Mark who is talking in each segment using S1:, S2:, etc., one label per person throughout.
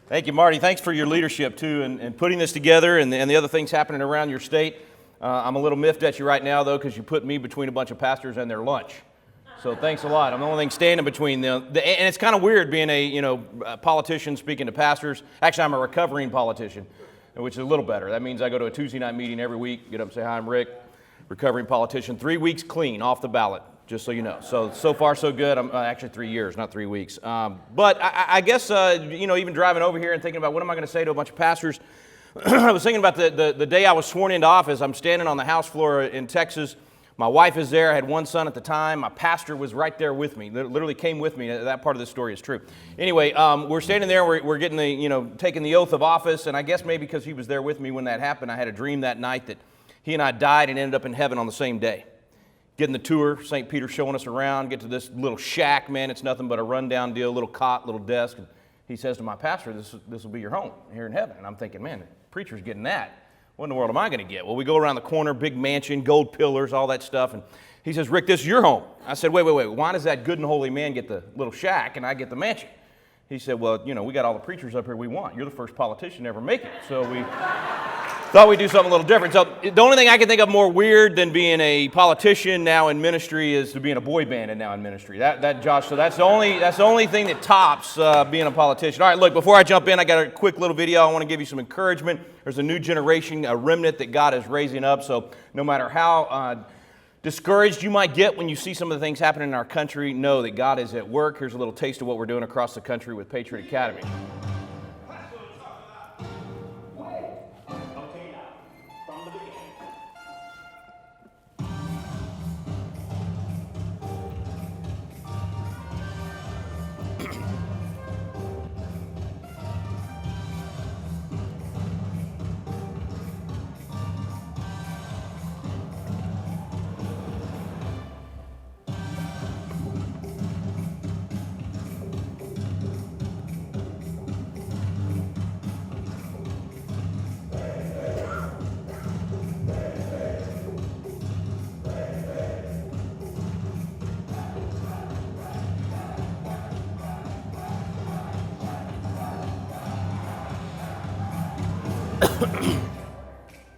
S1: Thank you, Marty. Thanks for your leadership, too, and putting this together and the other things happening around your state. I'm a little miffed at you right now, though, because you put me between a bunch of pastors and their lunch. So thanks a lot. I'm the only thing standing between them. And it's kind of weird being a politician speaking to pastors. Actually, I'm a recovering politician, which is a little better. That means I go to a Tuesday night meeting every week, get up and say, hi, I'm Rick, recovering politician. 3 weeks clean, off the ballot, just so you know. So far, so good. I'm actually 3 years, not 3 weeks. But I guess, even driving over here and thinking about what am I going to say to a bunch of pastors, I was thinking about the day I was sworn into office. I'm standing on the House floor in Texas. My wife is there. I had one son at the time. My pastor was right there with me. Literally came with me. That part of the story is true. Anyway, we're standing there. We're getting taking the oath of office. And I guess maybe because he was there with me when that happened, I had a dream that night that he and I died and ended up in heaven on the same day. Getting the tour, St. Peter showing us around, get to this little shack, man. It's nothing but a rundown deal, little cot, little desk. And he says to my pastor, this will be your home here in heaven. And I'm thinking, man, the preacher's getting that. What in the world am I going to get? Well, we go around the corner, big mansion, gold pillars, all that stuff. And he says, Rick, this is your home. I said, wait. Why does that good and holy man get the little shack and I get the mansion? He said, well, we got all the preachers up here we want. You're the first politician to ever make it. So we thought we'd do something a little different. So the only thing I can think of more weird than being a politician now in ministry is to being a boy band and now in ministry. That Josh, so that's the only thing that tops being a politician. All right, look, before I jump in, I got a quick little video. I want to give you some encouragement. There's a new generation, a remnant that God is raising up. So no matter how discouraged you might get when you see some of the things happening in our country, know that God is at work. Here's a little taste of what we're doing across the country with Patriot Academy.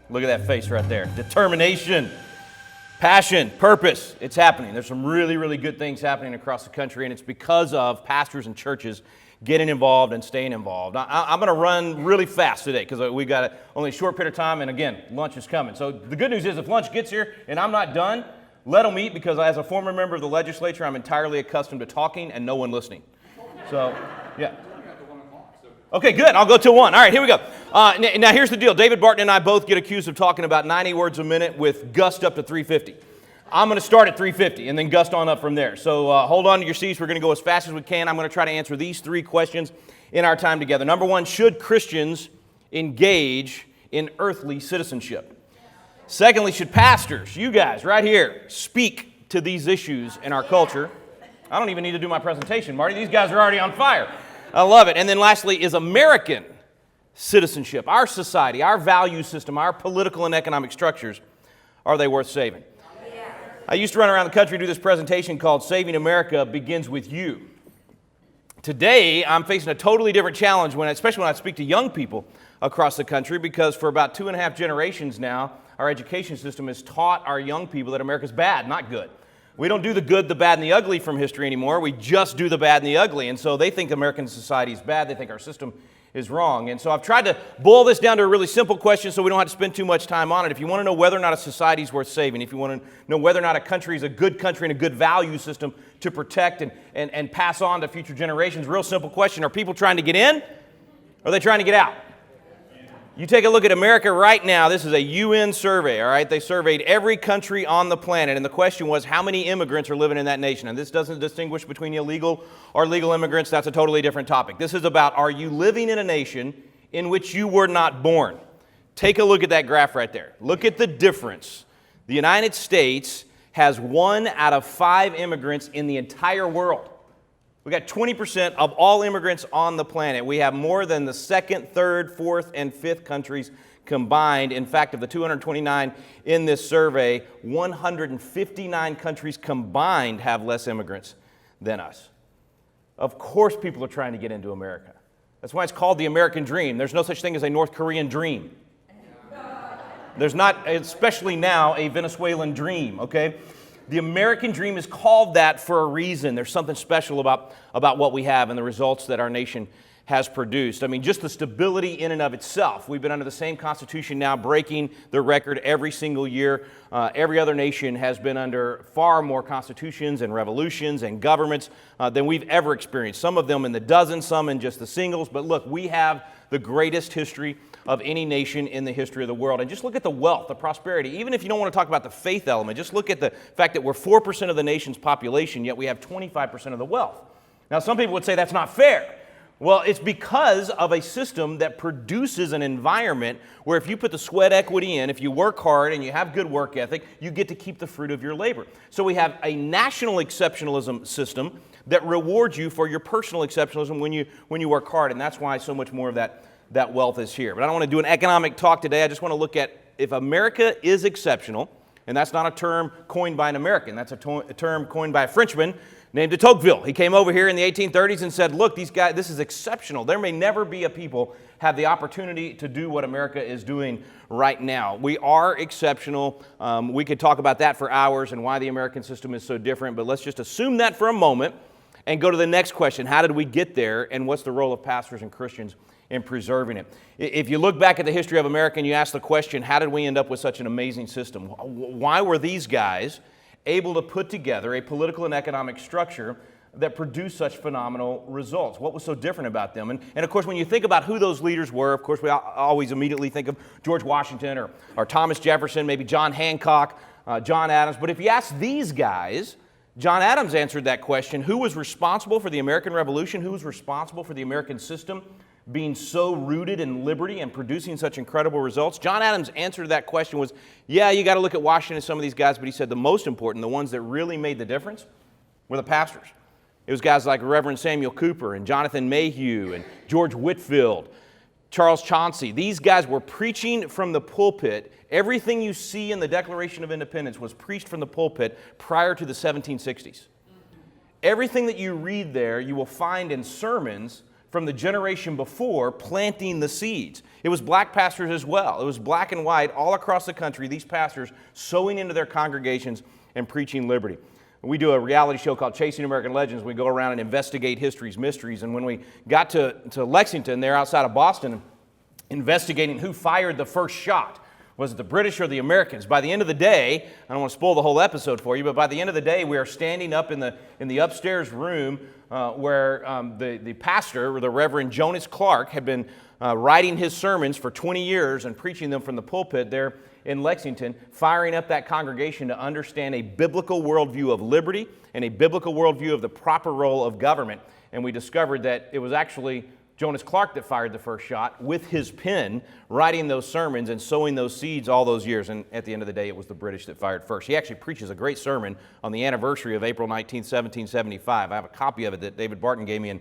S1: Look at that face right there. Determination, passion, purpose. It's happening. There's some really, really good things happening across the country, and it's because of pastors and churches getting involved and staying involved. I'm going to run really fast today because we've got only a short period of time, and again, lunch is coming. So the good news is if lunch gets here and I'm not done, let them eat, because as a former member of the legislature, I'm entirely accustomed to talking and no one listening. So, yeah. Okay, good. I'll go till 1. All right, here we go. Now, here's the deal. David Barton and I both get accused of talking about 90 words a minute with gust up to 350. I'm going to start at 350 and then gust on up from there. So hold on to your seats. We're going to go as fast as we can. I'm going to try to answer these 3 questions in our time together. Number 1, should Christians engage in earthly citizenship? Secondly, should pastors, you guys right here, speak to these issues in our culture? I don't even need to do my presentation, Marty. These guys are already on fire. I love it. And then lastly, is American citizenship, our society, our value system, our political and economic structures, are they worth saving? Yeah. I used to run around the country and do this presentation called Saving America Begins With You. Today, I'm facing a totally different challenge, especially when I speak to young people across the country, because for about 2.5 generations now, our education system has taught our young people that America's bad, not good. We don't do the good, the bad, and the ugly from history anymore. We just do the bad and the ugly. And so they think American society is bad. They think our system is wrong. And so I've tried to boil this down to a really simple question so we don't have to spend too much time on it. If you want to know whether or not a society is worth saving, if you want to know whether or not a country is a good country and a good value system to protect and pass on to future generations, real simple question. Are people trying to get in, or are they trying to get out? You take a look at America right now. This is a UN survey, all right? They surveyed every country on the planet, and the question was, how many immigrants are living in that nation? And this doesn't distinguish between illegal or legal immigrants. That's a totally different topic. This is about, are you living in a nation in which you were not born? Take a look at that graph right there. Look at the difference. The United States has 1 out of 5 immigrants in the entire world. We got 20% of all immigrants on the planet. We have more than the 2nd, 3rd, 4th, and 5th countries combined. In fact, of the 229 in this survey, 159 countries combined have less immigrants than us. Of course people are trying to get into America. That's why it's called the American dream. There's no such thing as a North Korean dream. There's not, especially now, a Venezuelan dream, okay? The American dream is called that for a reason. There's something special about what we have and the results that our nation has produced. I mean, just the stability in and of itself. We've been under the same Constitution now, breaking the record every single year. Every other nation has been under far more constitutions and revolutions and governments than we've ever experienced. Some of them in the dozens, some in just the singles. But look, we have the greatest history of any nation in the history of the world. And just look at the wealth, the prosperity. Even if you don't want to talk about the faith element, just look at the fact that we're 4% of the nation's population, yet we have 25% of the wealth. Now, some people would say that's not fair. Well, it's because of a system that produces an environment where if you put the sweat equity in, if you work hard and you have good work ethic, you get to keep the fruit of your labor. So we have a national exceptionalism system that rewards you for your personal exceptionalism when you work hard, and that's why so much more of that wealth is here. But I don't want to do an economic talk today. I just want to look at if America is exceptional, and that's not a term coined by an American. That's a term coined by a Frenchman named de Tocqueville. He came over here in the 1830s and said, look, these guys, this is exceptional. There may never be a people have the opportunity to do what America is doing right now. We are exceptional. We could talk about that for hours and why the American system is so different, but let's just assume that for a moment and go to the next question. How did we get there, and what's the role of pastors and Christians in preserving it? If you look back at the history of America and you ask the question, how did we end up with such an amazing system? Why were these guys able to put together a political and economic structure that produced such phenomenal results? What was so different about them? And of course, when you think about who those leaders were, of course, we always immediately think of George Washington or Thomas Jefferson, maybe John Hancock, John Adams. But if you ask these guys, John Adams answered that question. Who was responsible for the American Revolution? Who was responsible for the American system being so rooted in liberty and producing such incredible results? John Adams' answer to that question was, yeah, you got to look at Washington and some of these guys, but he said the most important, the ones that really made the difference, were the pastors. It was guys like Reverend Samuel Cooper and Jonathan Mayhew and George Whitefield, Charles Chauncey. These guys were preaching from the pulpit. Everything you see in the Declaration of Independence was preached from the pulpit prior to the 1760s. Everything that you read there, you will find in sermons from the generation before, planting the seeds. It was black pastors as well. It was black and white all across the country, these pastors sowing into their congregations and preaching liberty. We do a reality show called Chasing American Legends. We go around and investigate history's mysteries. And when we got to Lexington, there outside of Boston, investigating who fired the first shot, was it the British or the Americans? By the end of the day, I don't want to spoil the whole episode for you, but by the end of the day, we are standing up in the upstairs room where the pastor, or the Reverend Jonas Clark, had been writing his sermons for 20 years and preaching them from the pulpit there in Lexington, firing up that congregation to understand a biblical worldview of liberty and a biblical worldview of the proper role of government. And we discovered that it was actually Jonas Clark that fired the first shot with his pen, writing those sermons and sowing those seeds all those years. And at the end of the day, it was the British that fired first. He actually preaches a great sermon on the anniversary of April 19th, 1775. I have a copy of it that David Barton gave me, and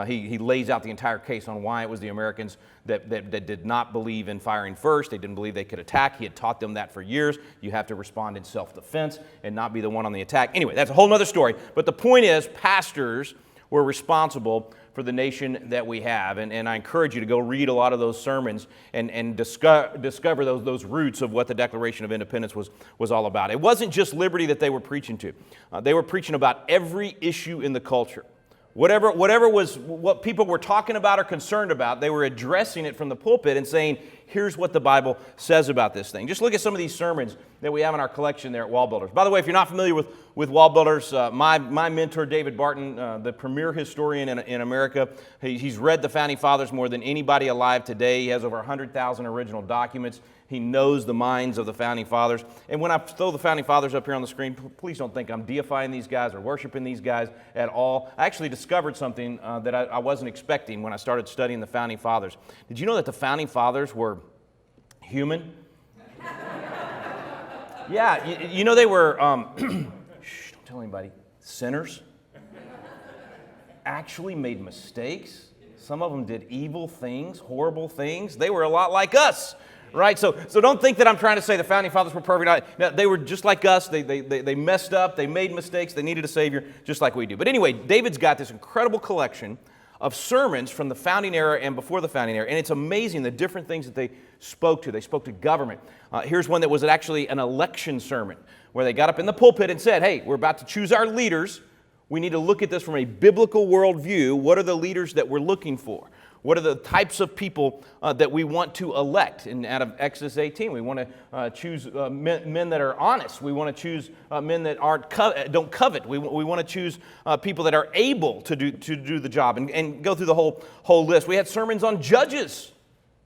S1: he lays out the entire case on why it was the Americans that did not believe in firing first. They didn't believe they could attack. He had taught them that for years. You have to respond in self-defense and not be the one on the attack. Anyway, that's a whole other story. But the point is, pastors were responsible for the nation that we have. And I encourage you to go read a lot of those sermons and discover those roots of what the Declaration of Independence was all about. It wasn't just liberty that they were preaching to. They were preaching about every issue in the culture. Whatever was what people were talking about or concerned about, they were addressing it from the pulpit and saying, here's what the Bible says about this thing. Just look at some of these sermons that we have in our collection there at Wall Builders. By the way, if you're not familiar with Wall Builders, my mentor, David Barton, the premier historian in America, he's read the Founding Fathers more than anybody alive today. He has over 100,000 original documents. He knows the minds of the Founding Fathers. And when I throw the Founding Fathers up here on the screen, please don't think I'm deifying these guys or worshiping these guys at all. I actually discovered something that I wasn't expecting when I started studying the Founding Fathers. Did you know that the Founding Fathers were human? Yeah, you know they were, shh, don't tell anybody, sinners. Actually made mistakes. Some of them did evil things, horrible things. They were a lot like us. Right? So don't think that I'm trying to say the Founding Fathers were perfect. No, they were just like us. They messed up. They made mistakes. They needed a Savior just like we do. But anyway, David's got this incredible collection of sermons from the founding era and before the founding era. And it's amazing the different things that they spoke to. They spoke to government. Here's one that was actually an election sermon where they got up in the pulpit and said, hey, we're about to choose our leaders. We need to look at this from a biblical worldview. What are the leaders that we're looking for? What are the types of people that we want to elect? And out of Exodus 18, we want to choose men that are honest. We want to choose men that don't covet. We want to choose people that are able to do the job and go through the whole list. We had sermons on judges.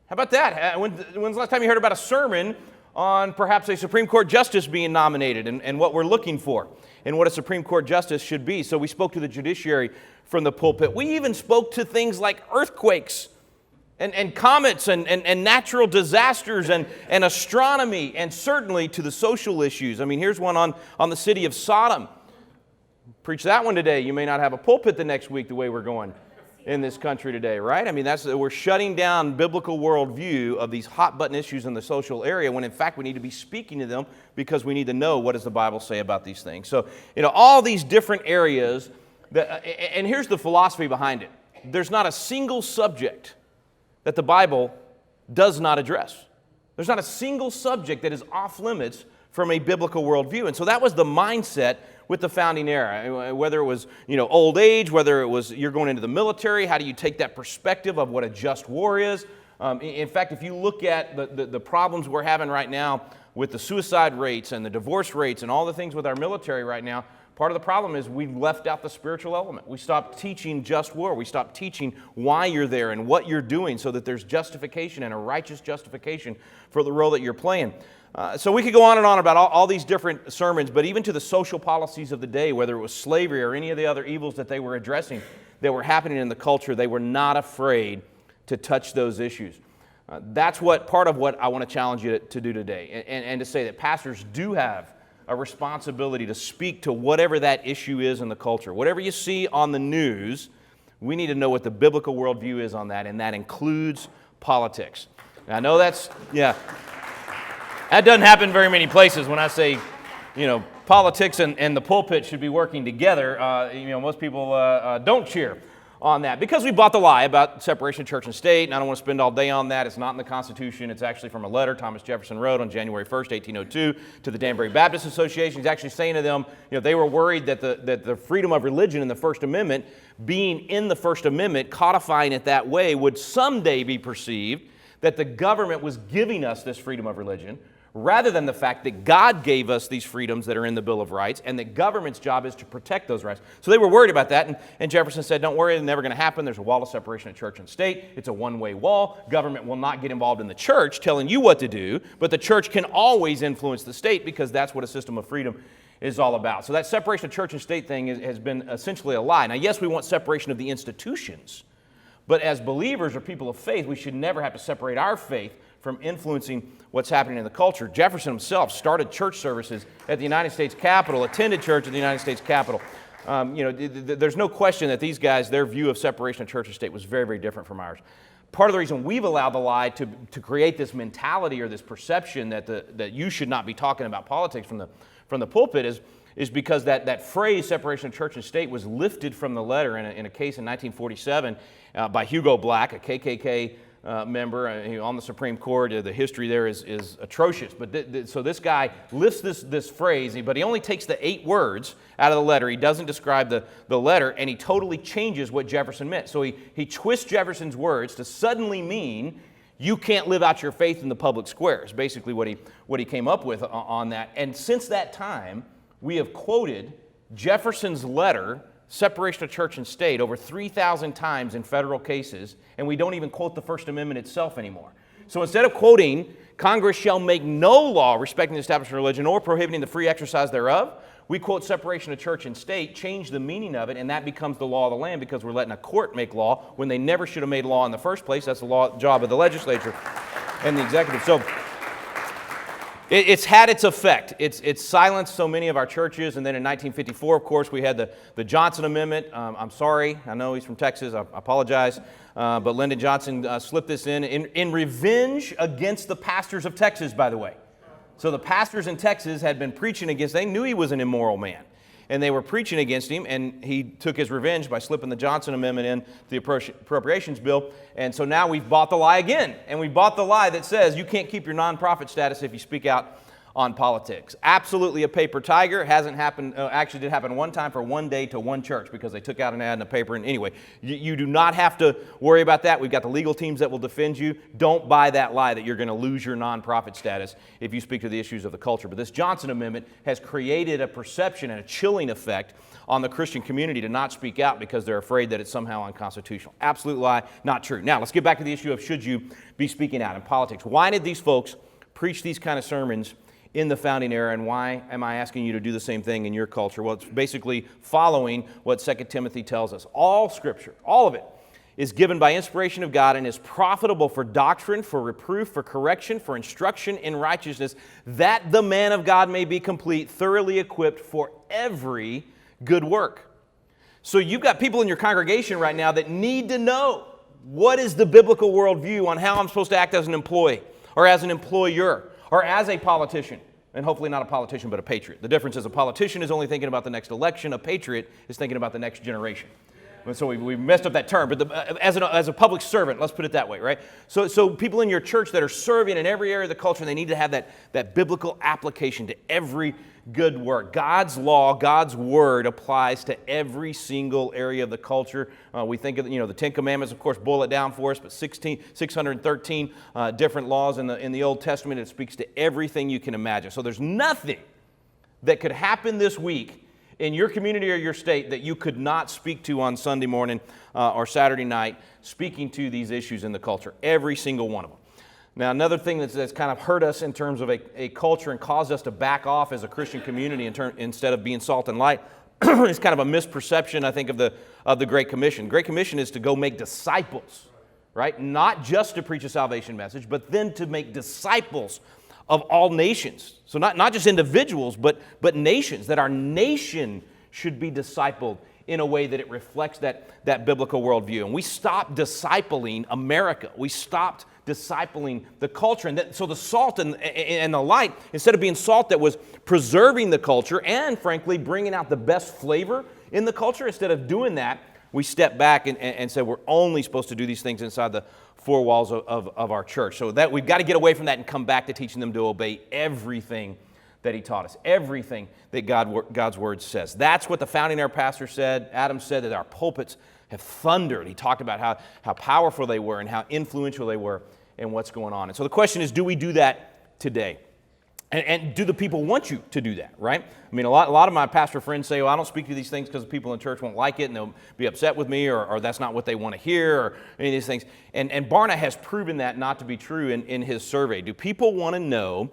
S1: How about that? When's the last time you heard about a sermon on perhaps a Supreme Court justice being nominated and what we're looking for and what a Supreme Court justice should be? So we spoke to the judiciary from the pulpit. We even spoke to things like earthquakes and comets and natural disasters and astronomy, and certainly to the social issues. I mean, here's one on the city of Sodom. Preach that one today. You may not have a pulpit the next week the way we're going in this country today, right? I mean, we're shutting down biblical worldview of these hot button issues in the social area when in fact we need to be speaking to them because we need to know what does the Bible say about these things. So, all these different areas, and here's the philosophy behind it. There's not a single subject that the Bible does not address. There's not a single subject that is off limits from a biblical worldview. And so that was the mindset with the founding era, whether it was old age, whether it was you're going into the military, how do you take that perspective of what a just war is? In fact, if you look at the problems we're having right now with the suicide rates and the divorce rates and all the things with our military right now, part of the problem is we've left out the spiritual element. We stopped teaching just war. We stopped teaching why you're there and what you're doing so that there's justification and a righteous justification for the role that you're playing. So we could go on and on about all these different sermons, but even to the social policies of the day, whether it was slavery or any of the other evils that they were addressing that were happening in the culture, they were not afraid to touch those issues. That's part of what I want to challenge you to do today, and to say that pastors do have a responsibility to speak to whatever that issue is in the culture. Whatever you see on the news, we need to know what the biblical worldview is on that, and that includes politics. Now, I know that doesn't happen very many places when I say, politics and the pulpit should be working together. Most people don't cheer on that because we bought the lie about separation of church and state, and I don't want to spend all day on that. It's not in the Constitution. It's actually from a letter Thomas Jefferson wrote on January 1st, 1802 to the Danbury Baptist Association. He's actually saying to them, they were worried that the freedom of religion in the First Amendment, being in the First Amendment, codifying it that way, would someday be perceived that the government was giving us this freedom of religion, rather than the fact that God gave us these freedoms that are in the Bill of Rights, and that government's job is to protect those rights. So they were worried about that, and Jefferson said, don't worry, it's never going to happen. There's a wall of separation of church and state. It's a one-way wall. Government will not get involved in the church telling you what to do, but the church can always influence the state because that's what a system of freedom is all about. So that separation of church and state thing has been essentially a lie. Now, yes, we want separation of the institutions, but as believers or people of faith, we should never have to separate our faith from influencing what's happening in the culture. Jefferson himself started church services at the United States Capitol, attended church at the United States Capitol. There's no question that these guys, their view of separation of church and state was very, very different from ours. Part of the reason we've allowed the lie to create this mentality or this perception that you should not be talking about politics from the pulpit is because that phrase, separation of church and state, was lifted from the letter in a case in 1947 by Hugo Black, a KKK member on the Supreme Court. The history there is atrocious. But so this guy lifts this phrase, but he only takes the 8 words out of the letter. He doesn't describe the letter, and he totally changes what Jefferson meant. So he twists Jefferson's words to suddenly mean you can't live out your faith in the public square. Is basically what he came up with on that. And since that time, we have quoted Jefferson's letter, separation of church and state, over 3,000 times in federal cases, and we don't even quote the First Amendment itself anymore. So instead of quoting, Congress shall make no law respecting the establishment of religion or prohibiting the free exercise thereof, we quote separation of church and state, change the meaning of it, and that becomes the law of the land because we're letting a court make law when they never should have made law in the first place. That's the job of the legislature and the executive. So it's had its effect. It's silenced so many of our churches. And then in 1954, of course, we had the Johnson Amendment. I'm sorry. I know he's from Texas. I apologize. But Lyndon Johnson slipped this in revenge against the pastors of Texas, by the way. So the pastors in Texas had been preaching against, they knew he was an immoral man. and they were preaching against him, and he took his revenge by slipping the Johnson Amendment in the appropriations bill. And so now we've bought the lie again, and we bought the lie that says you can't keep your nonprofit status if you speak out on politics. Absolutely a paper tiger. It hasn't happened, actually did happen one time for one day to one church because they took out an ad in the paper. And anyway, you do not have to worry about that. We've got the legal teams that will defend you. Don't buy that lie that you're going to lose your nonprofit status if you speak to the issues of the culture. But this Johnson Amendment has created a perception and a chilling effect on the Christian community to not speak out because they're afraid that it's somehow unconstitutional. Absolute lie, not true. Now, let's get back to the issue of should you be speaking out in politics. Why did these folks preach these kind of sermons in the founding era, and why am I asking you to do the same thing in your culture? Well, it's basically following what 2 Timothy tells us. All Scripture, all of it, is given by inspiration of God and is profitable for doctrine, for reproof, for correction, for instruction in righteousness, that the man of God may be complete, thoroughly equipped for every good work. So you've got people in your congregation right now that need to know what is the biblical worldview on how I'm supposed to act as an employee or as an employer or as a politician. And hopefully not a politician, but a patriot. The difference is a politician is only thinking about the next election. A patriot is thinking about the next generation. And so we messed up that term, but as a public servant, let's put it that way, right? So people in your church that are serving in every area of the culture, they need to have that biblical application to every good work. God's law, God's word applies to every single area of the culture. We think of the Ten Commandments, of course, boil it down for us, but 613 different laws in the Old Testament. It speaks to everything you can imagine. So there's nothing that could happen this week in your community or your state that you could not speak to on Sunday morning or Saturday night, speaking to these issues in the culture. Every single one of them. Now, another thing that's kind of hurt us in terms of a culture and caused us to back off as a Christian community instead of being salt and light is kind of a misperception, I think, of the Great Commission. The Great Commission is to go make disciples, right? Not just to preach a salvation message, but then to make disciples of all nations. So not just individuals, but nations, that our nation should be discipled in a way that it reflects that biblical worldview. And we stopped discipling America. We stopped discipling the culture. And so the salt and the light, instead of being salt that was preserving the culture and, frankly, bringing out the best flavor in the culture, instead of doing that, we stepped back and said we're only supposed to do these things inside the four walls of our church. So that we've got to get away from that and come back to teaching them to obey everything that he taught us, everything that God's word says. That's what the founding era pastor said. Adam said that our pulpits have thundered. He talked about how powerful they were and how influential they were in what's going on. And so the question is, do we do that today? And do the people want you to do that, right? I mean, a lot of my pastor friends say, well, I don't speak to these things because the people in church won't like it and they'll be upset with me or that's not what they want to hear or any of these things. And Barna has proven that not to be true in his survey. Do people want to know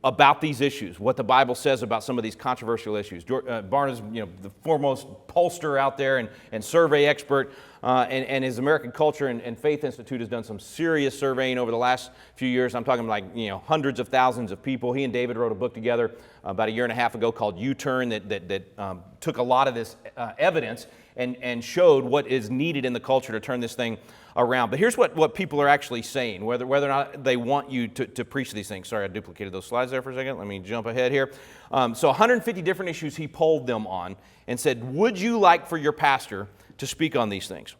S1: about these issues, what the Bible says about some of these controversial issues? Barna's the foremost pollster out there and survey expert, and his American Culture and Faith Institute has done some serious surveying over the last few years. I'm talking like hundreds of thousands of people. He and David wrote a book together about a year and a half ago called U-Turn that took a lot of this evidence and showed what is needed in the culture to turn this thing around. But here's what people are actually saying, whether or not they want you to preach these things. Sorry, I duplicated those slides there for a second. Let me jump ahead here. So 150 different issues he polled them on and said, would you like for your pastor to speak on these things?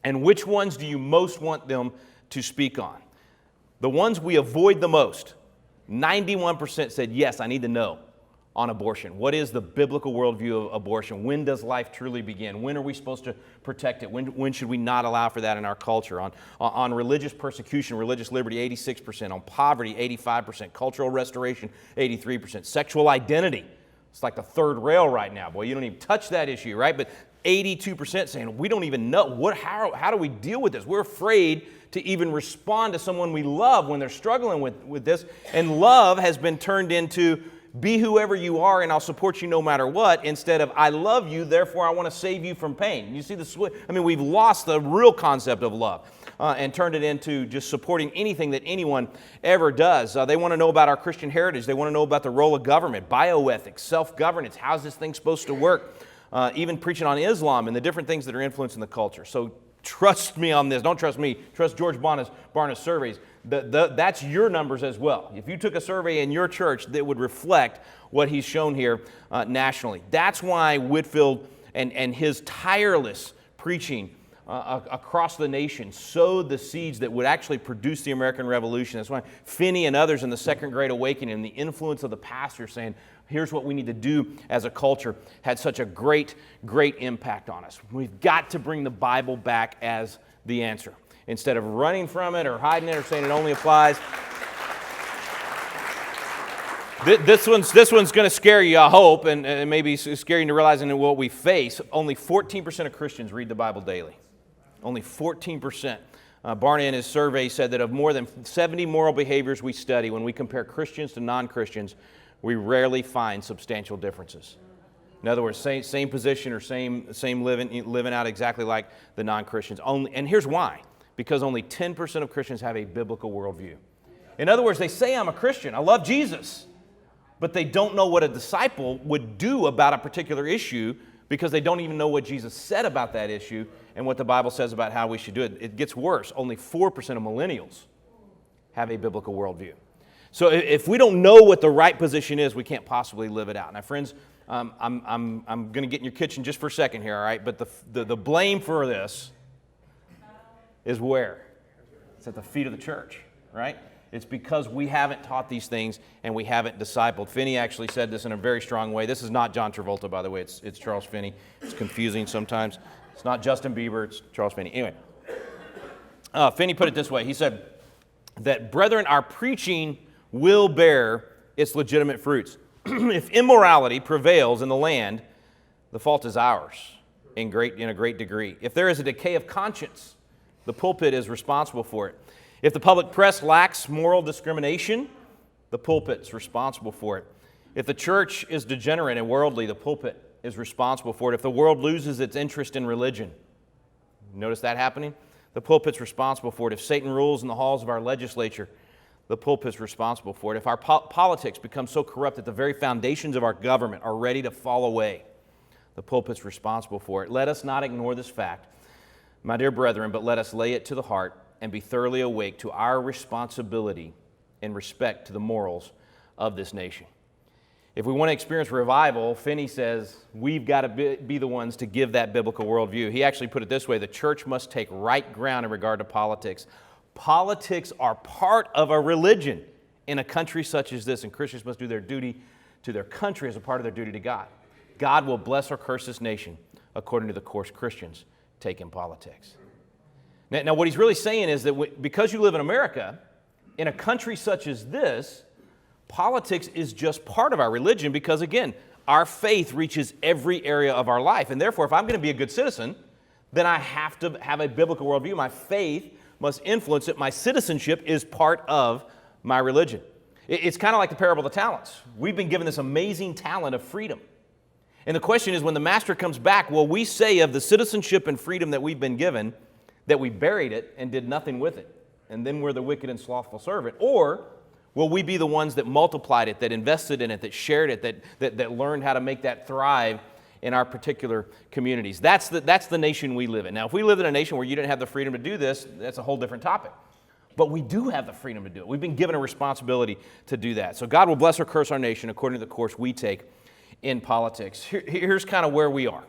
S1: And which ones do you most want them to speak on? The ones we avoid the most, 91% said, yes, I need to know on abortion. What is the biblical worldview of abortion? When does life truly begin? When are we supposed to protect it? When should we not allow for that in our culture? On religious persecution, religious liberty, 86%. On poverty, 85%. Cultural restoration, 83%. Sexual identity, it's like the third rail right now. Boy, you don't even touch that issue, right? But 82% saying, we don't even know. How do we deal with this? We're afraid to even respond to someone we love when they're struggling with this. And love has been turned into, be whoever you are and I'll support you no matter what, instead of I love you, therefore I want to save you from pain. You see we've lost the real concept of love and turned it into just supporting anything that anyone ever does. They want to know about our Christian heritage. They want to know about the role of government, bioethics, self-governance. How's this thing supposed to work? Even preaching on Islam and the different things that are influencing the culture. So trust me on this. Don't trust me. Trust George Barna's surveys. That's your numbers as well. If you took a survey in your church, that would reflect what he's shown here nationally. That's why Whitefield and his tireless preaching across the nation sowed the seeds that would actually produce the American Revolution. That's why Finney and others in the Second Great Awakening and the influence of the pastor saying, here's what we need to do as a culture, had such a great, great impact on us. We've got to bring the Bible back as the answer, instead of running from it or hiding it or saying it only applies. This one's going to scare you, I hope, and maybe scare you into realizing what we face. Only 14% of Christians read the Bible daily. Only 14%. Barna in his survey said that of more than 70 moral behaviors we study, when we compare Christians to non-Christians, we rarely find substantial differences. In other words, same position or same living out exactly like the non-Christians. And here's why. Because only 10% of Christians have a biblical worldview. In other words, they say, I'm a Christian, I love Jesus, but they don't know what a disciple would do about a particular issue because they don't even know what Jesus said about that issue and what the Bible says about how we should do it. It gets worse. Only 4% of millennials have a biblical worldview. So if we don't know what the right position is, we can't possibly live it out. Now, friends, I'm going to get in your kitchen just for a second here, all right? But the blame for this is where? It's at the feet of the church, right? It's because we haven't taught these things and we haven't discipled. Finney actually said this in a very strong way. This is not John Travolta, by the way. It's Charles Finney. It's confusing sometimes. It's not Justin Bieber. It's Charles Finney. Anyway, Finney put it this way. He said that, brethren, our preaching will bear its legitimate fruits. If immorality prevails in the land, the fault is ours in a great degree. If there is a decay of conscience, the pulpit is responsible for it. If the public press lacks moral discrimination, the pulpit's responsible for it. If the church is degenerate and worldly, the pulpit is responsible for it. If the world loses its interest in religion, notice that happening? The pulpit's responsible for it. If Satan rules in the halls of our legislature, the pulpit's responsible for it. If our politics become so corrupt that the very foundations of our government are ready to fall away, the pulpit's responsible for it. Let us not ignore this fact, my dear brethren, but let us lay it to the heart and be thoroughly awake to our responsibility in respect to the morals of this nation. If we want to experience revival, Finney says we've got to be the ones to give that biblical worldview. He actually put it this way: the church must take right ground in regard to politics. Politics are part of a religion in a country such as this, and Christians must do their duty to their country as a part of their duty to God. God will bless or curse this nation according to the course Christians take in politics. Now, what he's really saying is that because you live in America, in a country such as this, politics is just part of our religion because, again, our faith reaches every area of our life. And therefore, if I'm going to be a good citizen, then I have to have a biblical worldview. My faith must influence it. My citizenship is part of my religion. It's kind of like the parable of the talents. We've been given this amazing talent of freedom. And the question is, when the master comes back, will we say of the citizenship and freedom that we've been given that we buried it and did nothing with it, and then we're the wicked and slothful servant? Or will we be the ones that multiplied it, that invested in it, that shared it, that learned how to make that thrive in our particular communities? That's the nation we live in. Now, if we lived in a nation where you didn't have the freedom to do this, that's a whole different topic. But we do have the freedom to do it. We've been given a responsibility to do that. So God will bless or curse our nation according to the course we take in politics. Here's kind of where we are.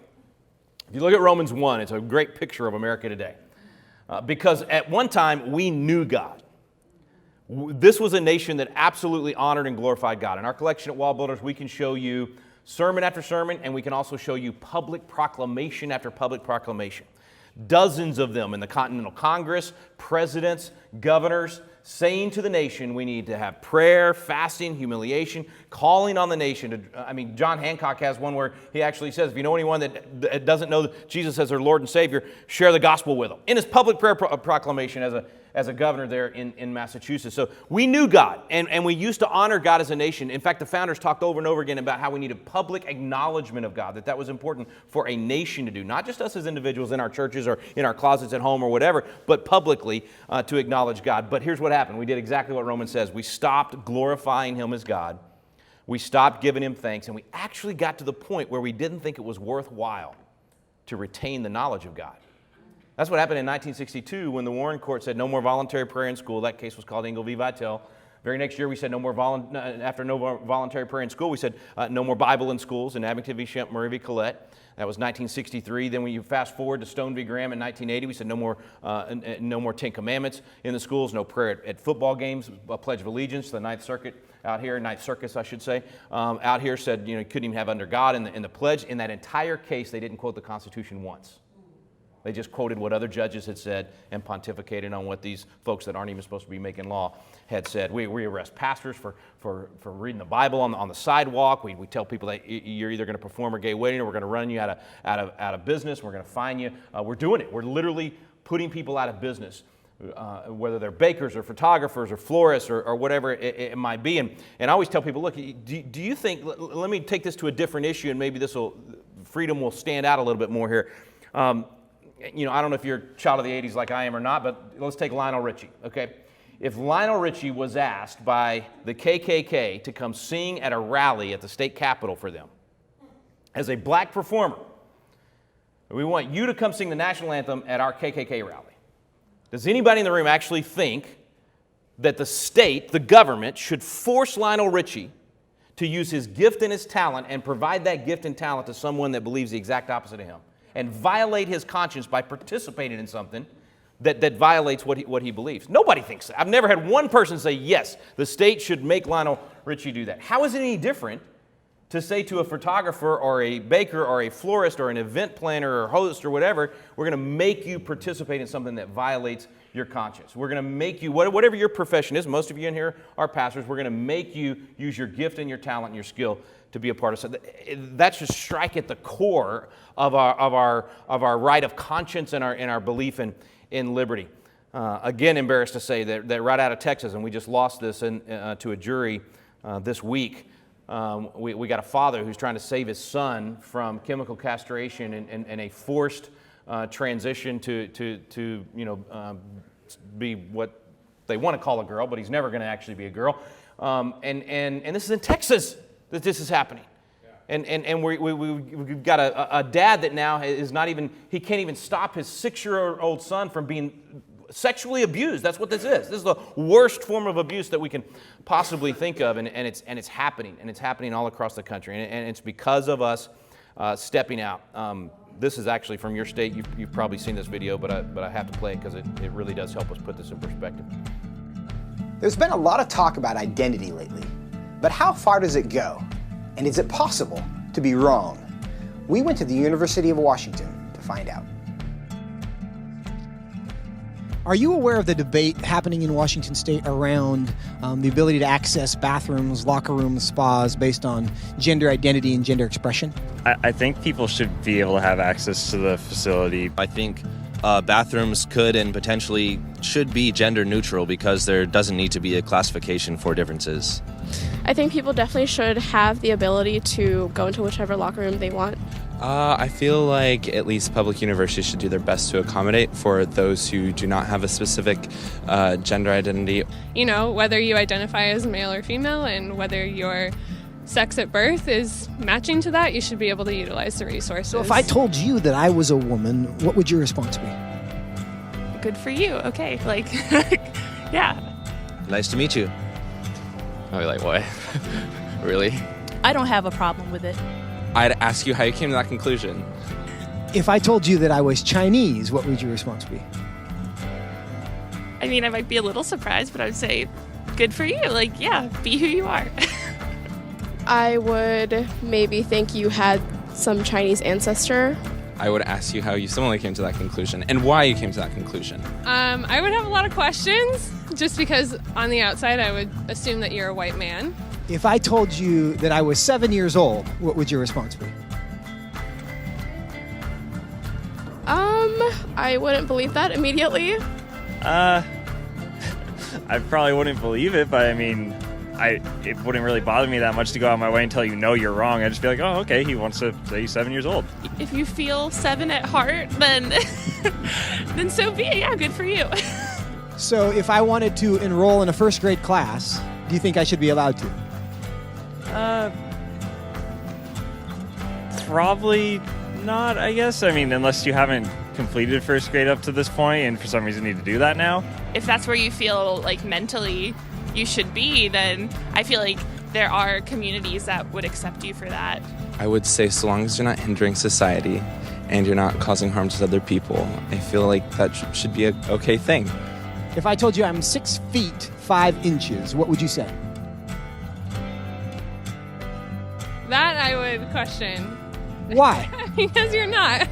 S1: If you look at Romans 1, it's a great picture of America today. Because at one time, we knew God. This was a nation that absolutely honored and glorified God. In our collection at Wall Builders, we can show you sermon after sermon, and we can also show you public proclamation after public proclamation. Dozens of them in the Continental Congress, presidents, governors, saying to the nation we need to have prayer, fasting, humiliation, calling on the nation. John Hancock has one where he actually says, if you know anyone that doesn't know Jesus as their Lord and Savior, share the gospel with them. In his public prayer proclamation as a governor there in Massachusetts. So we knew God, and we used to honor God as a nation. In fact, the founders talked over and over again about how we needed public acknowledgement of God, that was important for a nation to do, not just us as individuals in our churches or in our closets at home or whatever, but publicly to acknowledge God. But here's what happened. We did exactly what Romans says. We stopped glorifying Him as God. We stopped giving Him thanks, and we actually got to the point where we didn't think it was worthwhile to retain the knowledge of God. That's what happened in 1962 when the Warren Court said no more voluntary prayer in school. That case was called Engel v. Vitale. Very next year, we said after no more voluntary prayer in school, we said no more Bible in schools in Abington v. Shemp, Murray v. Collette. That was 1963. Then when you fast forward to Stone v. Graham in 1980, we said no more Ten Commandments in the schools, no prayer at football games, a Pledge of Allegiance. The Ninth Circuit out here, Ninth Circus, I should say, out here said you couldn't even have under God in the pledge. In that entire case, they didn't quote the Constitution once. They just quoted what other judges had said and pontificated on what these folks that aren't even supposed to be making law had said. We arrest pastors for reading the Bible on the sidewalk. We tell people that you're either going to perform a gay wedding or we're going to run you out of business. We're going to fine you. We're doing it. We're literally putting people out of business, whether they're bakers or photographers or florists or whatever it might be. And I always tell people, look, do you think, let me take this to a different issue and maybe freedom will stand out a little bit more here. I don't know if you're a child of the 80s like I am or not, but let's take Lionel Richie, okay? If Lionel Richie was asked by the KKK to come sing at a rally at the state capitol for them, as a black performer, we want you to come sing the national anthem at our KKK rally. Does anybody in the room actually think that the state, the government, should force Lionel Richie to use his gift and his talent and provide that gift and talent to someone that believes the exact opposite of him, and violate his conscience by participating in something that violates what he believes? Nobody thinks that. I've never had one person say, yes, the state should make Lionel Richie do that. How is it any different to say to a photographer or a baker or a florist or an event planner or host or whatever, we're going to make you participate in something that violates your conscience. We're going to make you, whatever your profession is, most of you in here are pastors, we're going to make you use your gift and your talent and your skill to be a part of something. That should strike at the core of our right of conscience and our belief in liberty. Again, embarrassed to say that right out of Texas, and we just lost this to a jury this week. We got a father who's trying to save his son from chemical castration and a forced transition to be what they want to call a girl, but he's never going to actually be a girl. And this is in Texas that this is happening. And we've got a dad that now is not even, he can't even stop his 6-year-old son from being sexually abused. That's what this is. This is the worst form of abuse that we can possibly think of, and it's happening, and it's happening all across the country, and it's because of us stepping out. This is actually from your state. You've probably seen this video, but I have to play it because it really does help us put this in perspective.
S2: There's been a lot of talk about identity lately, but how far does it go? And is it possible to be wrong? We went to the University of Washington to find out.
S3: Are you aware of the debate happening in Washington State around the ability to access bathrooms, locker rooms, spas based on gender identity and gender expression?
S4: I think people should be able to have access to the facility.
S5: I think bathrooms could and potentially should be gender neutral because there doesn't need to be a classification for differences.
S6: I think people definitely should have the ability to go into whichever locker room they want.
S7: I feel like at least public universities should do their best to accommodate for those who do not have a specific gender identity.
S8: You know, whether you identify as male or female and whether your sex at birth is matching to that, you should be able to utilize the resources.
S3: So if I told you that I was a woman, what would your response be?
S8: Good for you. Okay. Like, yeah.
S5: Nice to meet you.
S7: I'd be like, what? Really?
S9: I don't have a problem with it.
S7: I'd ask you how you came to that conclusion.
S3: If I told you that I was Chinese, what would your response be?
S8: I mean, I might be a little surprised, but I would say, good for you. Like, yeah, be who you are.
S6: I would maybe think you had some Chinese ancestor.
S7: I would ask you how you similarly came to that conclusion and why you came to that conclusion.
S8: I would have a lot of questions just because on the outside I would assume that you're a white man.
S3: If I told you that I was 7 years old, what would your response be?
S6: I wouldn't believe that immediately.
S4: I probably wouldn't believe it, but I mean, it wouldn't really bother me that much to go out of my way and tell you, no, you're wrong. I'd just be like, oh, okay, he wants to say he's 7 years old.
S8: If you feel 7 at heart, then then so be it. Yeah, good for you.
S3: So if I wanted to enroll in a first grade class, do you think I should be allowed to?
S4: Probably not, I guess. I mean, unless you haven't completed first grade up to this point and for some reason need to do that now.
S10: If that's where you feel like mentally you should be, then I feel like there are communities that would accept you for that.
S7: I would say so long as you're not hindering society and you're not causing harm to other people, I feel like that should be an okay thing.
S3: If I told you I'm 6 feet 5 inches, what would you say?
S8: That I would question.
S3: Why?
S8: Because you're not.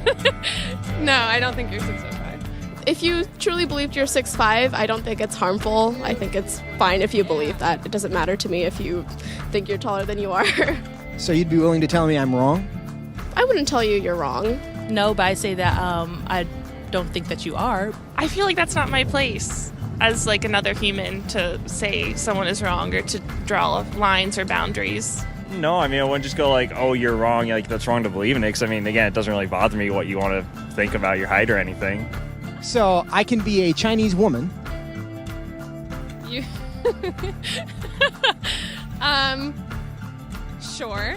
S8: No, I don't think you're 6'5".
S6: If you truly believed you're 6'5", I don't think it's harmful. I think it's fine if you believe that. It doesn't matter to me if you think you're taller than you are.
S3: So you'd be willing to tell me I'm wrong?
S6: I wouldn't tell you you're wrong.
S9: No, but I say that I don't think that you are.
S10: I feel like that's not my place as like another human to say someone is wrong or to draw lines or boundaries.
S4: No, I mean, I wouldn't just go like, oh, you're wrong, like that's wrong to believe in it, because I mean, again, it doesn't really bother me what you want to think about your height or anything.
S3: So I can be a Chinese woman.
S8: You. Sure.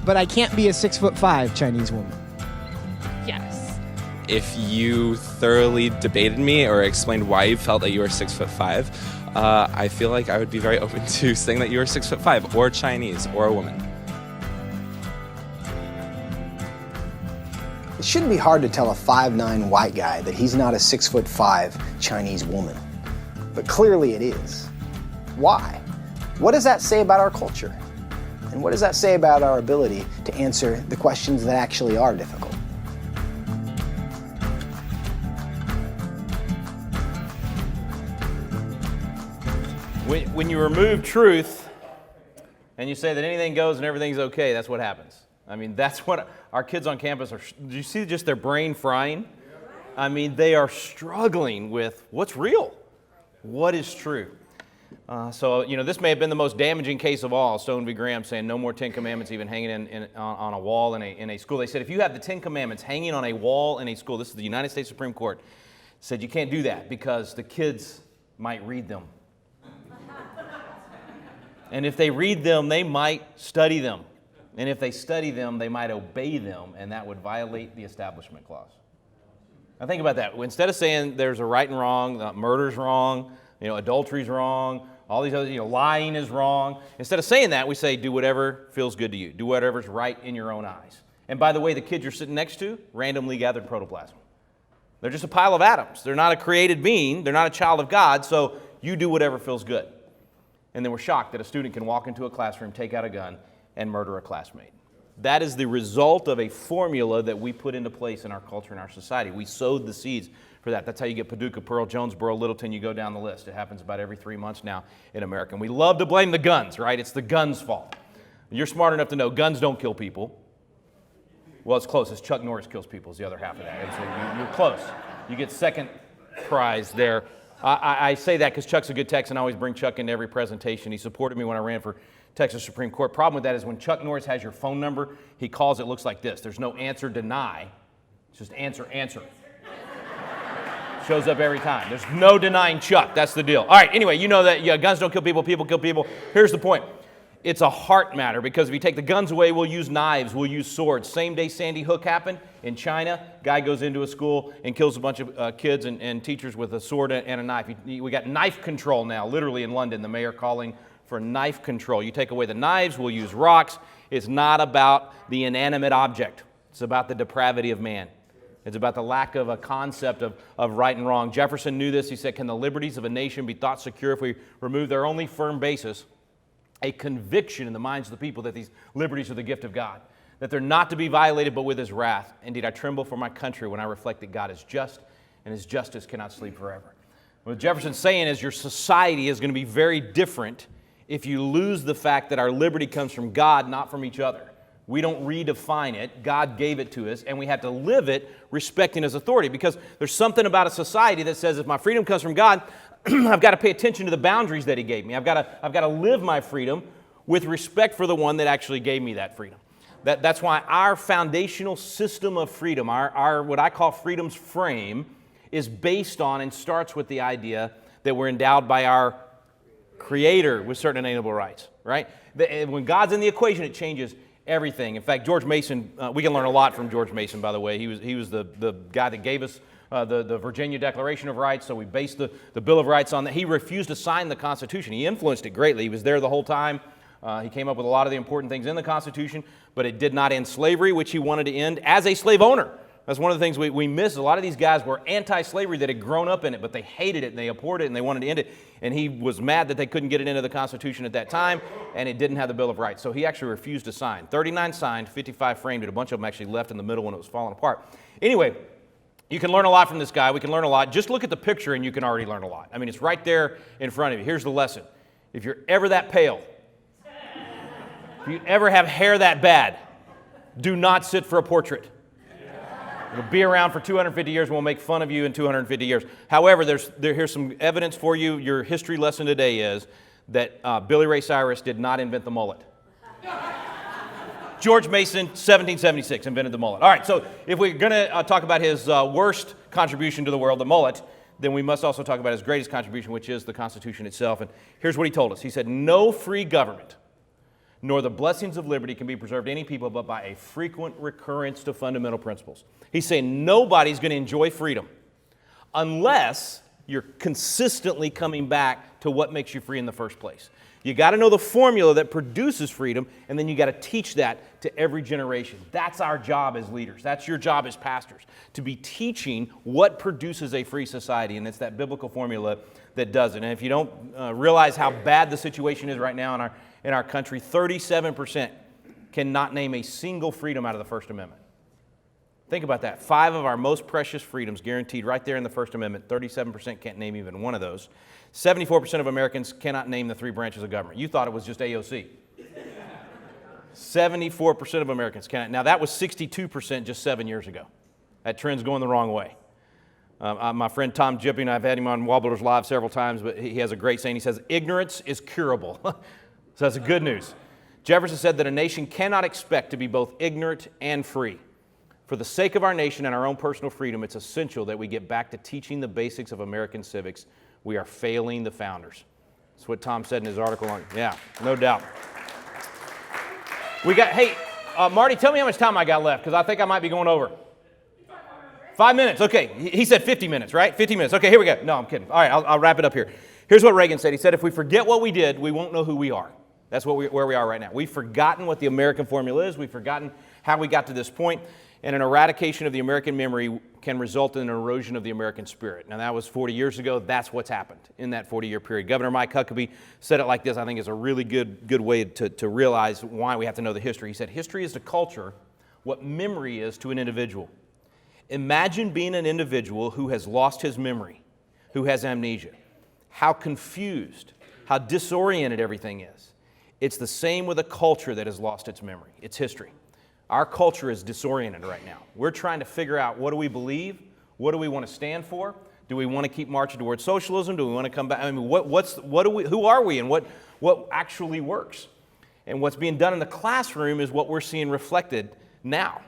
S3: But I can't be a 6'5" Chinese woman.
S8: Yes.
S7: If you thoroughly debated me or explained why you felt that you were 6'5", I feel like I would be very open to saying that you were 6'5", or Chinese, or a woman.
S2: It shouldn't be hard to tell a 5'9" white guy that he's not a 6'5" Chinese woman. But clearly it is. Why? What does that say about our culture? And what does that say about our ability to answer the questions that actually are difficult?
S1: When you remove truth and you say that anything goes and everything's okay, that's what happens. I mean, that's what our kids on campus are. Do you see just their brain frying? I mean, they are struggling with what's real, what is true. So, this may have been the most damaging case of all, Stone v. Graham saying no more 10 Commandments even hanging on a wall in a school. They said if you have the 10 Commandments hanging on a wall in a school, this is the United States Supreme Court, said you can't do that because the kids might read them. And if they read them, they might study them. And if they study them, they might obey them, and that would violate the Establishment Clause. Now think about that. Instead of saying there's a right and wrong, murder's wrong, adultery's wrong, all these other, lying is wrong. Instead of saying that, we say do whatever feels good to you. Do whatever's right in your own eyes. And by the way, the kids you're sitting next to, randomly gathered protoplasm. They're just a pile of atoms. They're not a created being. They're not a child of God, so you do whatever feels good. And then we're shocked that a student can walk into a classroom, take out a gun, and murder a classmate. That is the result of a formula that we put into place in our culture and our society. We sowed the seeds for that. That's how you get Paducah, Pearl, Jonesboro, Littleton. You go down the list. It happens about every 3 months now in America. And we love to blame the guns, right? It's the guns' fault. You're smart enough to know guns don't kill people. Well, it's close. It's Chuck Norris kills people is the other half of that. So you're close. You get second prize there. I say that because Chuck's a good Texan. I always bring Chuck into every presentation. He supported me when I ran for Texas Supreme Court. Problem with that is when Chuck Norris has your phone number, he calls it looks like this. There's no answer, deny. It's just answer. Shows up every time. There's no denying Chuck. That's the deal. All right, anyway, you know that guns don't kill people, people kill people. Here's the point. It's a heart matter because if you take the guns away, we'll use knives, we'll use swords. Same day Sandy Hook happened in China, guy goes into a school and kills a bunch of kids and teachers with a sword and a knife. We got knife control now, literally in London, the mayor calling for knife control. You take away the knives, we'll use rocks. It's not about the inanimate object. It's about the depravity of man. It's about the lack of a concept of right and wrong. Jefferson knew this. He said, can the liberties of a nation be thought secure if we remove their only firm basis, a conviction in the minds of the people that these liberties are the gift of God, that they're not to be violated but with his wrath. Indeed, I tremble for my country when I reflect that God is just and his justice cannot sleep forever. What Jefferson's saying is your society is going to be very different if you lose the fact that our liberty comes from God, not from each other. We don't redefine it. God gave it to us, and we have to live it respecting his authority, because there's something about a society that says if my freedom comes from God, I've got to pay attention to the boundaries that he gave me. I've got to live my freedom with respect for the one that actually gave me that freedom. That's why our foundational system of freedom, our what I call freedom's frame, is based on and starts with the idea that we're endowed by our Creator with certain inalienable rights, right? When God's in the equation, it changes everything. In fact, George Mason, we can learn a lot from George Mason, by the way. He was the guy that gave us the Virginia Declaration of Rights, so we based the Bill of Rights on that. He refused to sign the Constitution. He influenced it greatly. He was there the whole time. He came up with a lot of the important things in the Constitution, but it did not end slavery, which he wanted to end as a slave owner. That's one of the things we miss. A lot of these guys were anti-slavery that had grown up in it, but they hated it and they abhorred it and they wanted to end it. And he was mad that they couldn't get it into the Constitution at that time, and it didn't have the Bill of Rights. So he actually refused to sign. 39 signed, 55 framed it. A bunch of them actually left in the middle when it was falling apart. Anyway, you can learn a lot from this guy. We can learn a lot. Just look at the picture and you can already learn a lot. I mean, it's right there in front of you. Here's the lesson. If you're ever that pale, if you ever have hair that bad, do not sit for a portrait. It'll be around for 250 years and we'll make fun of you in 250 years. However, here's some evidence for you. Your history lesson today is that Billy Ray Cyrus did not invent the mullet. George Mason, 1776, invented the mullet. All right, so if we're going to talk about his worst contribution to the world, the mullet, then we must also talk about his greatest contribution, which is the Constitution itself. And here's what he told us. He said, no free government nor the blessings of liberty can be preserved to any people but by a frequent recurrence to fundamental principles. He's saying nobody's going to enjoy freedom unless you're consistently coming back to what makes you free in the first place. You got to know the formula that produces freedom, and then you got to teach that to every generation. That's our job as leaders. That's your job as pastors, to be teaching what produces a free society, and it's that biblical formula that does it. And if you don't realize how bad the situation is right now in our country, 37% cannot name a single freedom out of the First Amendment. Think about that. 5 of our most precious freedoms guaranteed right there in the First Amendment. 37% can't name even one of those. 74% of Americans cannot name the 3 branches of government. You thought it was just AOC. 74% of Americans cannot. Now, that was 62% just 7 years ago. That trend's going the wrong way. My friend Tom Jipping, I've had him on Wobblers Live several times, but he has a great saying. He says, ignorance is curable. So that's the good news. Jefferson said that a nation cannot expect to be both ignorant and free. For the sake of our nation and our own personal freedom, it's essential that we get back to teaching the basics of American civics. We are failing the founders. That's what Tom said in his article on. Yeah, no doubt. Hey, Marty, tell me how much time I got left, because I think I might be going over. 5 minutes, okay. He said 50 minutes, right? 50 minutes. Okay, here we go. No, I'm kidding. All right, I'll wrap it up here. Here's what Reagan said. He said, if we forget what we did, we won't know who we are. That's where we are right now. We've forgotten what the American formula is. We've forgotten how we got to this point. And an eradication of the American memory can result in an erosion of the American spirit. Now, that was 40 years ago. That's what's happened in that 40-year period. Governor Mike Huckabee said it like this. I think is a really good way to realize why we have to know the history. He said, history is to culture what memory is to an individual. Imagine being an individual who has lost his memory, who has amnesia. How confused, how disoriented everything is. It's the same with a culture that has lost its memory, its history. Our culture is disoriented right now. We're trying to figure out, what do we believe? What do we want to stand for? Do we want to keep marching towards socialism? Do we want to come back? I mean, who are we, and what actually works? And what's being done in the classroom is what we're seeing reflected now.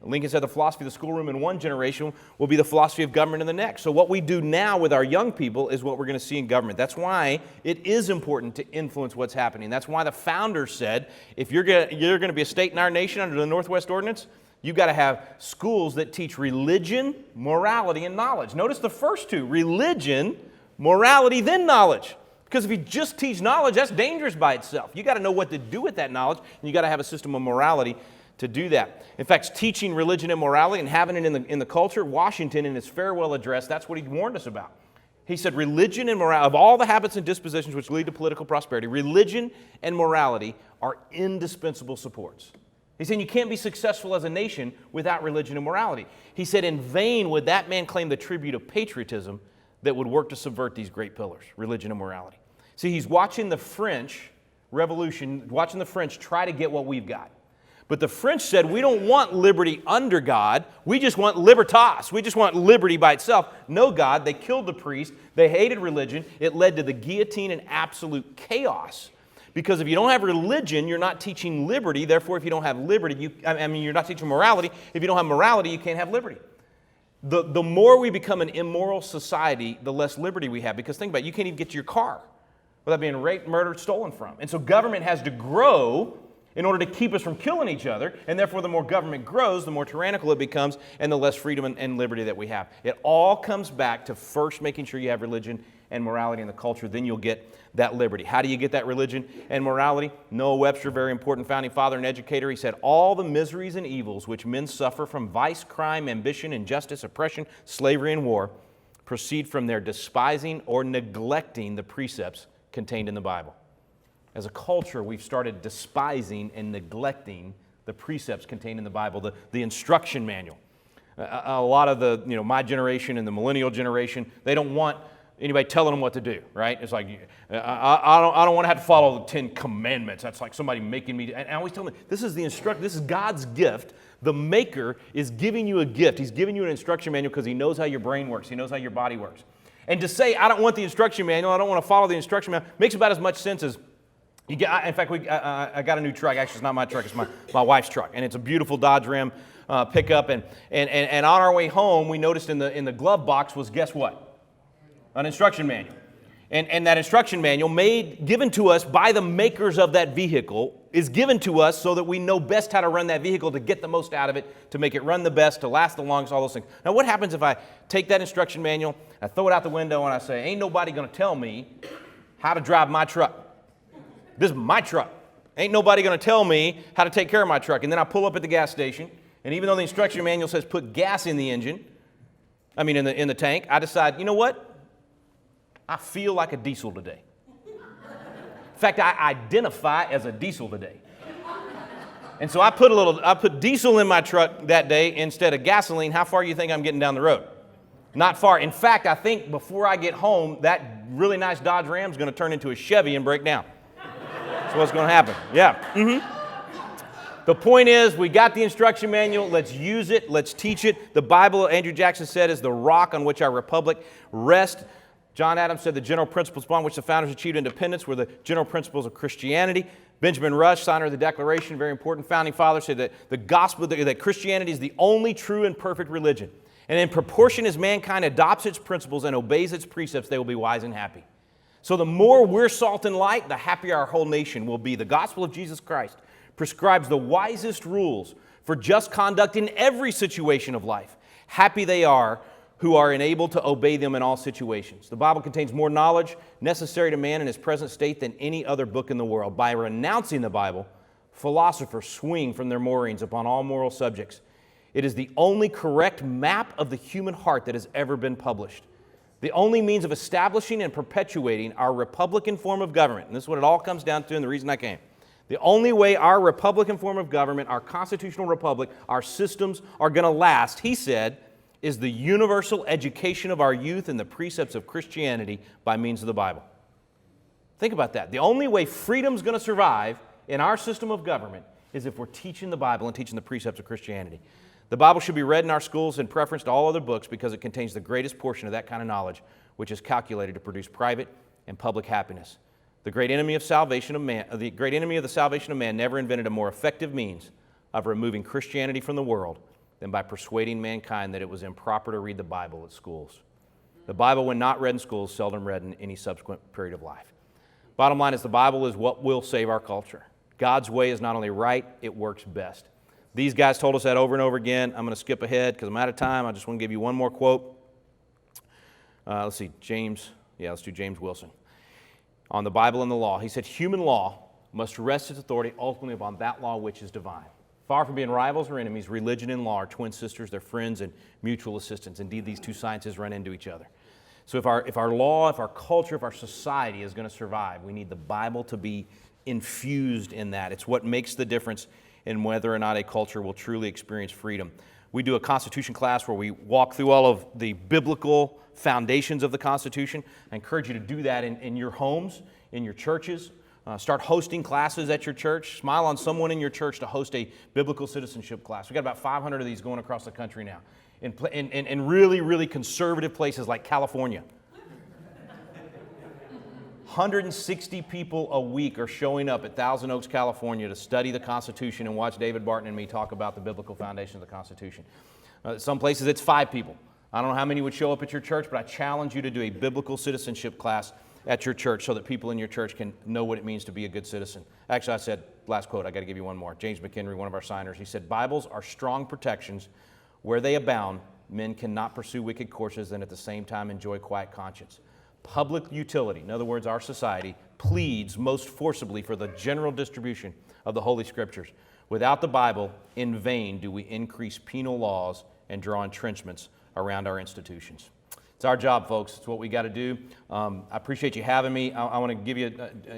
S1: Lincoln said the philosophy of the schoolroom in one generation will be the philosophy of government in the next. So what we do now with our young people is what we're going to see in government. That's why it is important to influence what's happening. That's why the founders said, if you're going to be a state in our nation under the Northwest Ordinance, you've got to have schools that teach religion, morality, and knowledge. Notice the first two, religion, morality, then knowledge. Because if you just teach knowledge, that's dangerous by itself. You've got to know what to do with that knowledge, and you've got to have a system of morality to do that. In fact, teaching religion and morality and having it in the culture, Washington in his farewell address, that's what he warned us about. He said religion and morality, of all the habits and dispositions which lead to political prosperity, religion and morality are indispensable supports. He's saying you can't be successful as a nation without religion and morality. He said, in vain would that man claim the tribute of patriotism that would work to subvert these great pillars, religion and morality. See, he's watching the French Revolution, watching the French try to get what we've got. But the French said, we don't want liberty under God. We just want libertas. We just want liberty by itself. No God. They killed the priest. They hated religion. It led to the guillotine and absolute chaos. Because if you don't have religion, you're not teaching liberty. Therefore, if you don't have liberty, you're not teaching morality. If you don't have morality, you can't have liberty. The more we become an immoral society, the less liberty we have. Because think about it, you can't even get to your car without being raped, murdered, stolen from. And so government has to grow in order to keep us from killing each other, and therefore the more government grows, the more tyrannical it becomes, and the less freedom and liberty that we have. It all comes back to first making sure you have religion and morality in the culture, then you'll get that liberty. How do you get that religion and morality? Noah Webster, very important founding father and educator, he said, all the miseries and evils which men suffer from vice, crime, ambition, injustice, oppression, slavery, and war proceed from their despising or neglecting the precepts contained in the Bible. As a culture, we've started despising and neglecting the precepts contained in the Bible, the instruction manual. A lot of the, my generation and the millennial generation, they don't want anybody telling them what to do, right? It's like, I don't want to have to follow the 10 Commandments. That's like somebody making me, and I always tell them, this is God's gift. The maker is giving you a gift. He's giving you an instruction manual because he knows how your brain works. He knows how your body works. And to say, I don't want the instruction manual, I don't want to follow the instruction manual, makes about as much sense as you get. In fact, I got a new truck. Actually, it's not my truck. It's my wife's truck, and it's a beautiful Dodge Ram pickup. And on our way home, we noticed in the glove box was, guess what? An instruction manual. And that instruction manual, given to us by the makers of that vehicle, is given to us so that we know best how to run that vehicle, to get the most out of it, to make it run the best, to last the longest, all those things. Now, what happens if I take that instruction manual, I throw it out the window, and I say, ain't nobody going to tell me how to drive my truck? This is my truck. Ain't nobody going to tell me how to take care of my truck. And then I pull up at the gas station, and even though the instruction manual says put gas in the engine, in the tank, I decide, you know what? I feel like a diesel today. In fact, I identify as a diesel today. And so I put diesel in my truck that day instead of gasoline. How far do you think I'm getting down the road? Not far. In fact, I think before I get home, that really nice Dodge Ram is going to turn into a Chevy and break down. That's what's going to happen. Yeah. The point is, we got the instruction manual. Let's use it. Let's teach it. The Bible, Andrew Jackson said, is the rock on which our republic rests. John Adams said the general principles upon which the founders achieved independence were the general principles of Christianity. Benjamin Rush, signer of the Declaration, very important founding father, said that the gospel, that Christianity is the only true and perfect religion. And in proportion as mankind adopts its principles and obeys its precepts, they will be wise and happy. So the more we're salt and light, the happier our whole nation will be. The gospel of Jesus Christ prescribes the wisest rules for just conduct in every situation of life. Happy they are who are enabled to obey them in all situations. The Bible contains more knowledge necessary to man in his present state than any other book in the world. By renouncing the Bible, philosophers swing from their moorings upon all moral subjects. It is the only correct map of the human heart that has ever been published. The only means of establishing and perpetuating our republican form of government, and this is what it all comes down to and the reason I came. The only way our republican form of government, our constitutional republic, our systems are going to last, he said, is the universal education of our youth in the precepts of Christianity by means of the Bible. Think about that. The only way freedom's going to survive in our system of government is if we're teaching the Bible and teaching the precepts of Christianity. The Bible should be read in our schools in preference to all other books because it contains the greatest portion of that kind of knowledge, which is calculated to produce private and public happiness. The great enemy of the salvation of man never invented a more effective means of removing Christianity from the world than by persuading mankind that it was improper to read the Bible at schools. The Bible, when not read in schools, seldom read in any subsequent period of life. Bottom line is the Bible is what will save our culture. God's way is not only right, it works best. These guys told us that over and over again. I'm going to skip ahead because I'm out of time. I just want to give you one more quote. Let's see, let's do James Wilson. On the Bible and the law, he said, human law must rest its authority ultimately upon that law which is divine. Far from being rivals or enemies, religion and law are twin sisters, they're friends and mutual assistance. Indeed, these two sciences run into each other. So if our law, if our culture, if our society is going to survive, we need the Bible to be infused in that. It's what makes the difference in whether or not a culture will truly experience freedom. We do a Constitution class where we walk through all of the biblical foundations of the Constitution. I encourage you to do that in your homes, in your churches. Start hosting classes at your church. Smile on someone in your church to host a biblical citizenship class. We've got about 500 of these going across the country now in really, really conservative places like California. 160 people a week are showing up at Thousand Oaks, California to study the Constitution and watch David Barton and me talk about the biblical foundation of the Constitution. Some places it's 5 people. I don't know how many would show up at your church, but I challenge you to do a biblical citizenship class at your church so that people in your church can know what it means to be a good citizen. Actually, I said, last quote, I got to give you one more. James McHenry, one of our signers, he said, Bibles are strong protections. Where they abound, men cannot pursue wicked courses and at the same time enjoy quiet conscience. Public utility, in other words, our society, pleads most forcibly for the general distribution of the Holy Scriptures. Without the Bible, in vain do we increase penal laws and draw entrenchments around our institutions. It's our job, folks. It's what we got to do. I appreciate you having me. I want to give you,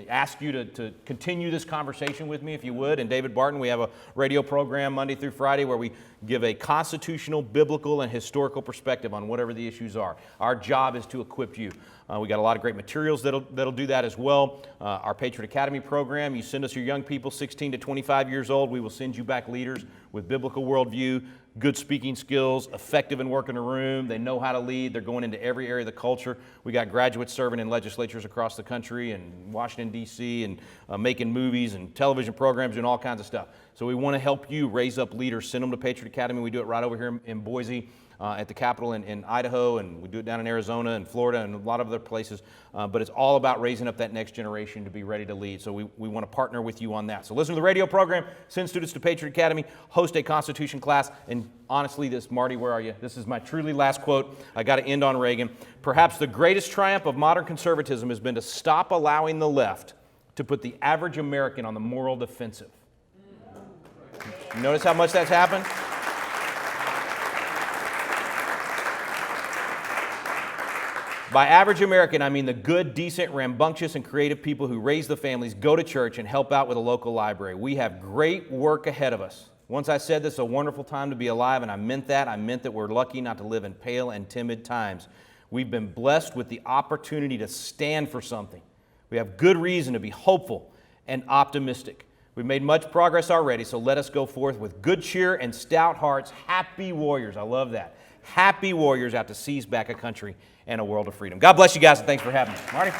S1: ask you to continue this conversation with me, if you would. And David Barton, we have a radio program Monday through Friday where we give a constitutional, biblical, and historical perspective on whatever the issues are. Our job is to equip you. We got a lot of great materials that'll do that as well. Our Patriot Academy program, you send us your young people, 16 to 25 years old. We will send you back leaders with biblical worldview, good speaking skills, effective in working a room. They know how to lead. They're going into every area of the culture. We got graduates serving in legislatures across the country and Washington, D.C., and making movies and television programs and all kinds of stuff. So we want to help you raise up leaders. Send them to Patriot Academy. We do it right over here in Boise. At the Capitol in Idaho, and we do it down in Arizona and Florida and a lot of other places. But it's all about raising up that next generation to be ready to lead. So we want to partner with you on that. So listen to the radio program, send students to Patriot Academy, host a Constitution class, and honestly, Marty, where are you? This is my truly last quote. I got to end on Reagan. Perhaps the greatest triumph of modern conservatism has been to stop allowing the left to put the average American on the moral defensive. You notice how much that's happened? By average American, I mean the good, decent, rambunctious, and creative people who raise the families, go to church, and help out with a local library. We have great work ahead of us. Once I said this is a wonderful time to be alive, and I meant that. I meant that we're lucky not to live in pale and timid times. We've been blessed with the opportunity to stand for something. We have good reason to be hopeful and optimistic. We've made much progress already, so let us go forth with good cheer and stout hearts, happy warriors. I love that. Happy warriors out to seize back a country and a world of freedom. God bless you guys, and thanks for having me. Marty?